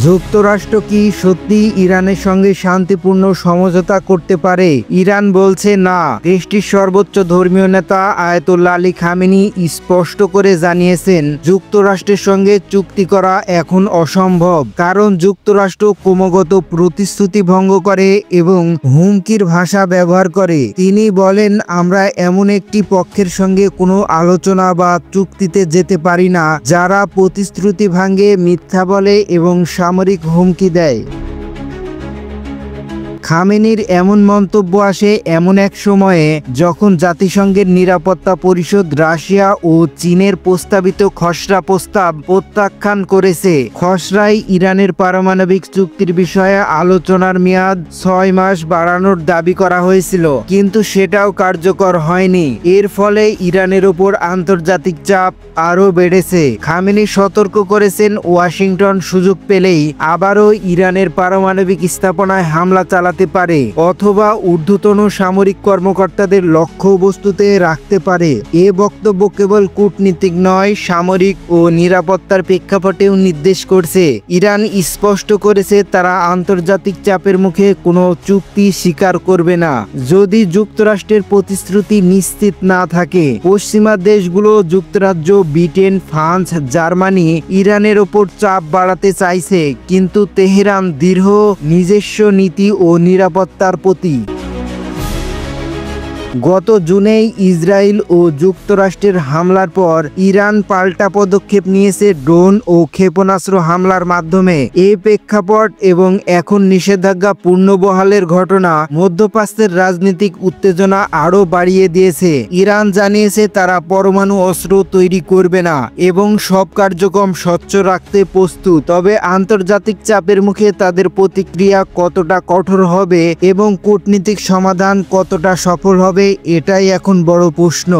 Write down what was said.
যুক্তরাষ্ট্র কি সত্যি ইরানের সঙ্গে শান্তিপূর্ণ সমঝোতা করতে পারে? ইরান বলছে না। দেশটির সর্বোচ্চ ধর্মীয় নেতা আয়াতুল্লাহ আলী খামেনি স্পষ্ট করে জানিয়েছেন, যুক্তরাষ্ট্রের সঙ্গে চুক্তি করা এখন অসম্ভব, কারণ যুক্তরাষ্ট্র ক্রমাগত প্রতিশ্রুতি ভঙ্গ করে এবং হুমকির ভাষা ব্যবহার করে। তিনি বলেন, আমরা এমন একটি পক্ষের সঙ্গে কোনো আলোচনা বা চুক্তিতে যেতে পারি না যারা প্রতিশ্রুতি ভাঙে, মিথ্যা বলে এবং সামরিক হুমকি দেয়। খামেনির এমন মন্তব্য আসে এমন এক সময়ে যখন জাতিসংঘের নিরাপত্তা পরিষদ রাশিয়া ও চীনের প্রস্তাবিত খসড়া প্রস্তাব প্রত্যাখ্যান করেছে। খসড়ায় ইরানের পারমাণবিক চুক্তির বিষয়ে আলোচনার মেয়াদ 6 মাস বাড়ানোর দাবি করা হয়েছিল, কিন্তু সেটাও কার্যকর হয়নি। এর ফলে ইরানের ওপর আন্তর্জাতিক চাপ আরও বেড়েছে। খামেনি সতর্ক করেছেন, ওয়াশিংটন সুযোগ পেলেই আবারও ইরানের পারমাণবিক স্থাপনায় হামলা চালাতে পারে অথবা ঊর্ধ্বতন সামরিক কর্মকর্তাদের লক্ষ্যবস্তুতে রাখতে পারে। এ বক্তব্য কেবল কূটনীতিক নয়, সামরিক ও নিরাপত্তার প্রেক্ষাপটেও নির্দেশ করছে। ইরান স্পষ্ট করেছে তারা আন্তর্জাতিক চাপের মুখে কোনো চুক্তি স্বীকার করবে না যদি যুক্তরাষ্ট্রের প্রতিশ্রুতি নিশ্চিত না থাকে। পশ্চিমা দেশগুলো যুক্তরাজ্য, ব্রিটেন, ফ্রান্স, জার্মানি ইরানের ওপর চাপ বাড়াতে চাইছে, কিন্তু তেহরান দৃঢ় নিজস্ব নীতি ও নিরাপত্তার প্রতি। গত জুনেই ইসরায়েল ও যুক্তরাষ্ট্রের হামলার পর ইরান পাল্টা পদক্ষেপ নিয়েছে ড্রোন ও ক্ষেপণাস্ত্র হামলার মাধ্যমে। এই প্রেক্ষাপট এবং এখন নিষেধাজ্ঞা পুনর্বহালের ঘটনা মধ্যপ্রাচ্যের রাজনৈতিক উত্তেজনা আরও বাড়িয়ে দিয়েছে। ইরান জানিয়েছে তারা পরমাণু অস্ত্র তৈরি করবে না এবং সব কার্যক্রম স্বচ্ছ রাখতে প্রস্তুত। তবে আন্তর্জাতিক চাপের মুখে তাদের প্রতিক্রিয়া কতটা কঠোর হবে এবং কূটনীতিক সমাধান কতটা সফল হবে, এটাই এখন বড় প্রশ্ন।